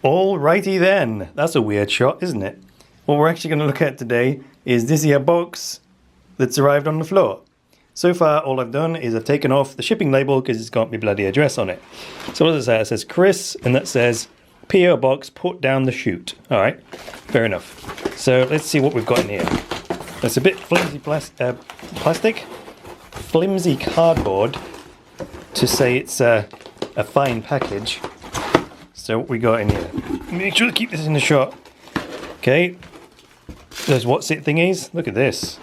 Alrighty then, that's a weird shot, isn't it? What we're actually going to look at today is this here box that's arrived on the floor. So far, all I've done is I've taken off the shipping label because it's got my bloody address on it. So what does it say? It says Chris, and that says P.O. Box, put down the chute. Alright, fair enough. So let's see what we've got in here. It's a bit flimsy plastic, flimsy cardboard to say it's a fine package. So what we got in here? Make sure to keep this in the shot. Okay, there's what's it thingies. Look at this.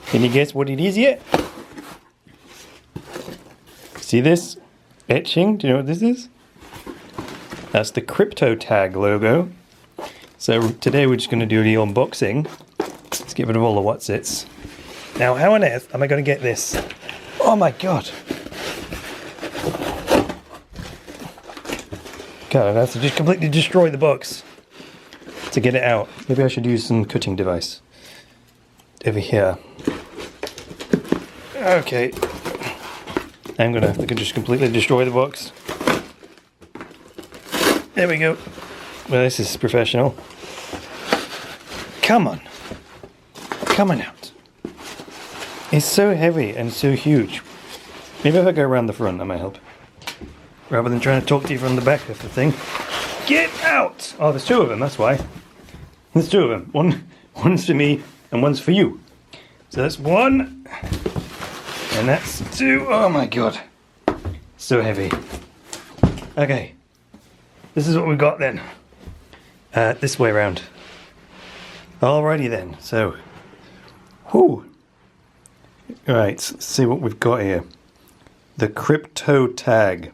Can you guess what it is yet? See this etching? Do you know what this is? That's the CRYPTOTAG logo. So today we're just going to do the unboxing. Let's get rid of all the what's its. Now, how on earth am I going to get this? Oh my god! God, I have to just completely destroy the box to get it out. Maybe I should use some cutting device over here. Okay, I'm gonna have to just completely destroy the box. There we go. Well, this is professional. Come on, come on out. It's so heavy and so huge. Maybe if I go around the front, that might help. Rather than trying to talk to you from the back of the thing. Get out! Oh, there's two of them, that's why. There's two of them. One's for me and one's for you. So that's one. And that's two. Oh my god. So heavy. Okay. This is what we got then. This way around. Alrighty then. So. Whew. Right, let's see what we've got here. The CRYPTOTAG.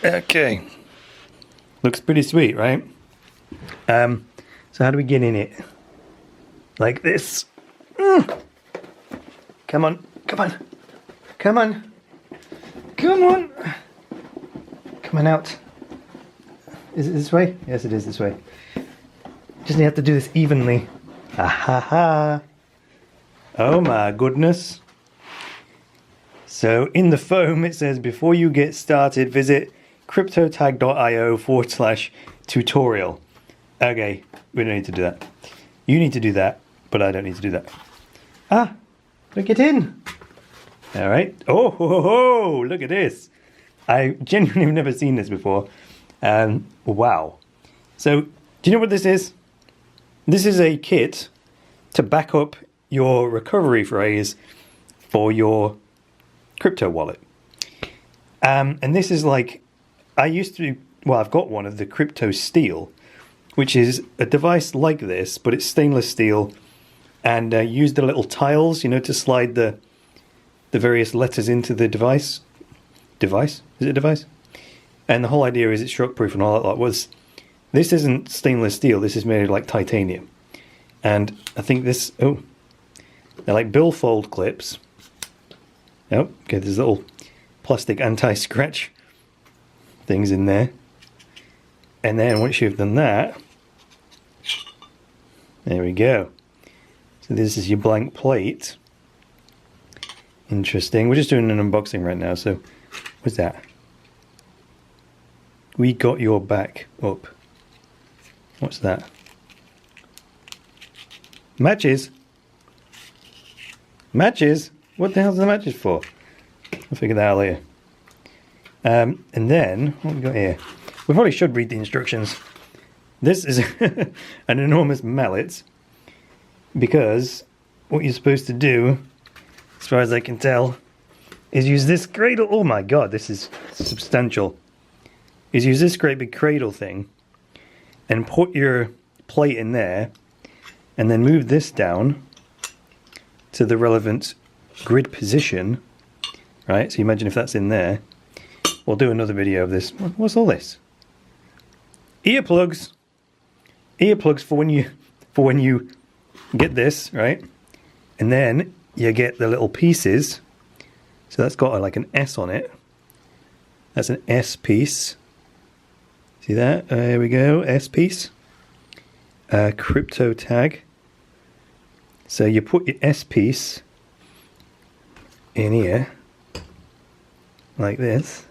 Okay, looks pretty sweet, right? So how do we get in it? Like this. Come on, come on, come on, come on, come on out. Is it this way? Yes, it is this way. Just have to do this evenly. Ah ha ha. Oh my goodness. So in the foam it says, before you get started, visit cryptotag.io/tutorial. Okay, we don't need to do that. You need to do that, but I don't need to do that. Ah, look it in. All right. Oh, ho, ho, ho, look at this. I genuinely have never seen this before. Wow. So, do you know what this is? This is a kit to back up your recovery phrase for your crypto wallet. And this is like, I've got one of the Crypto Steel, which is a device like this, but it's stainless steel, and use the little tiles, to slide the various letters into the device. Device? Is it a device? And the whole idea is it's shockproof and all that. This isn't stainless steel, this is made like titanium. And I think this, they're like billfold clips. Oh, okay, there's little plastic anti-scratch things in there. And then once you've done that, there we go. So this is your blank plate. Interesting. We're just doing an unboxing right now, so what's that? We got your back up. What's that? Matches? Matches? What the hell's the matches for? I'll figure that out later. And then, what have we got here? We probably should read the instructions. This is an enormous mallet, because what you're supposed to do, as far as I can tell, is use this cradle. Oh my god, this is substantial. Is use this great big cradle thing and put your plate in there, and then move this down to the relevant grid position. Right, so you imagine if that's in there. We'll do another video of this. What's all this? Earplugs. Earplugs for when you get this, right? And then you get the little pieces. So that's got like an S on it. That's an S piece. See that? There we go, S piece. CRYPTOTAG. So you put your S piece in here, like this.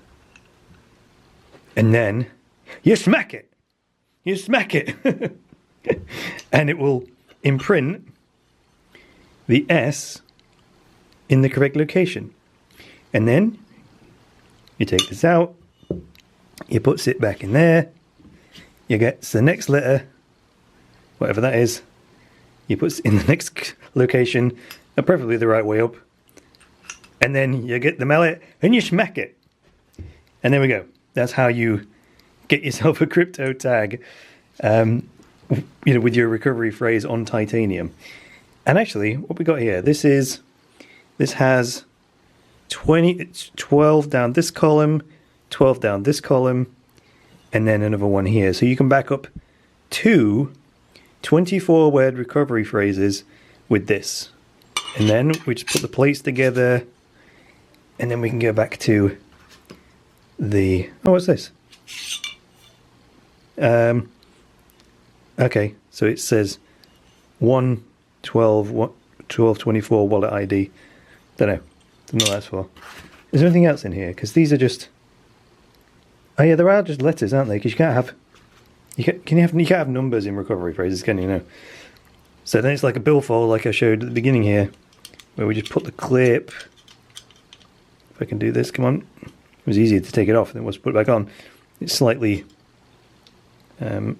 and then you smack it. You smack it. And it will imprint the S in the correct location. And then you take this out, you put it back in there, you get the next letter, whatever that is, you put it in the next location, preferably the right way up, and then you get the mallet and you smack it. And there we go. That's how you get yourself a crypto tag, with your recovery phrase on titanium. And actually, what we got here, this has 12 down this column, 12 down this column, and then another one here. So you can back up 2 24-word recovery phrases with this. And then we just put the plates together, and then we can go back to the... Oh, what's this? Okay, so it says 1224 wallet ID. Don't know what that's for. Is there anything else in here? Because these are just... Oh yeah, there are just letters, aren't they? Because you can't have... You can't have numbers in recovery phrases, can you? No. So then it's like a billfold, like I showed at the beginning here, where we just put the clip. If I can do this, come on. It was easier to take it off than it was to put it back on. It's slightly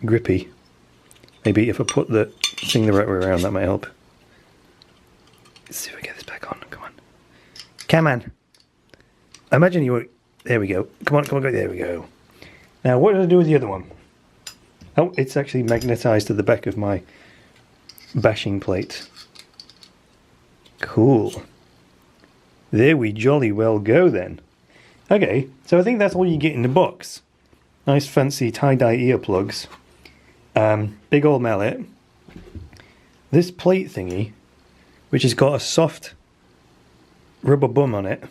grippy. Maybe if I put the thing the right way around, that might help. Let's see if I get this back on. Come on. Come on. I imagine you were... There we go. Come on, there we go. Now, what did I do with the other one? Oh, it's actually magnetized to the back of my bashing plate. Cool. There we jolly well go then. Okay, so I think that's all you get in the box. Nice fancy tie-dye earplugs. Big old mallet. This plate thingy, which has got a soft rubber bum on it.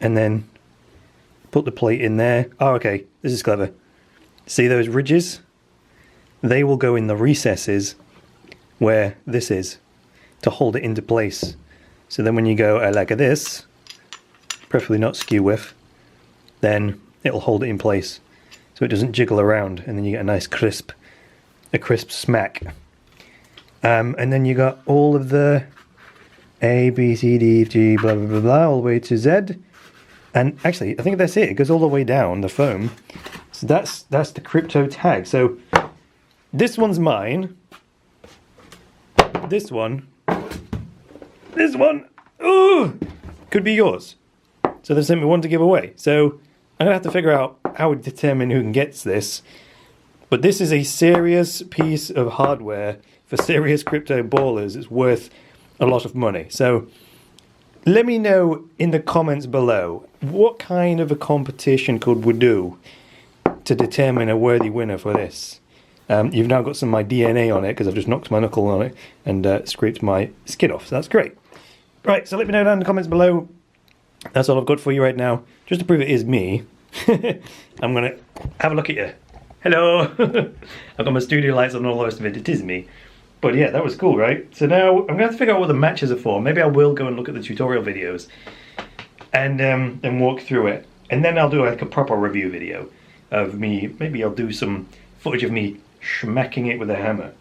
And then put the plate in there. Oh, okay, this is clever. See those ridges? They will go in the recesses where this is to hold it into place. So then when you go like this, preferably not skew with, then it'll hold it in place so it doesn't jiggle around, and then you get a nice crisp smack. And then you got all of the A, B, C, D, F, G, blah, blah, blah, blah, all the way to Z. And actually, I think that's it. It goes all the way down, the foam. So that's the crypto tag. So this one's mine. This one, ooh, could be yours. So there's simply one to give away. So I'm gonna have to figure out how we determine who gets this. But this is a serious piece of hardware for serious crypto ballers. It's worth a lot of money. So let me know in the comments below, what kind of a competition could we do to determine a worthy winner for this? You've now got some of my DNA on it because I've just knocked my knuckle on it and scraped my skin off, so that's great. Right, so let me know down in the comments below. That's all I've got for you right now. Just to prove it is me, I'm going to have a look at you. Hello! I've got my studio lights on and all the rest of it. It is me. But yeah, that was cool, right? So now I'm going to have to figure out what the matches are for. Maybe I will go and look at the tutorial videos and walk through it. And then I'll do like a proper review video of me. Maybe I'll do some footage of me smacking it with a hammer.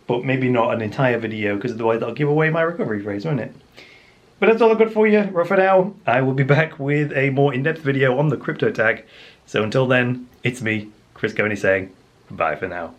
But maybe not an entire video, because otherwise I'll give away my recovery phrase, won't it? But that's all I've got for you right for now. I will be back with a more in-depth video on the crypto tag. So until then, it's me, Chris Coney, saying bye for now.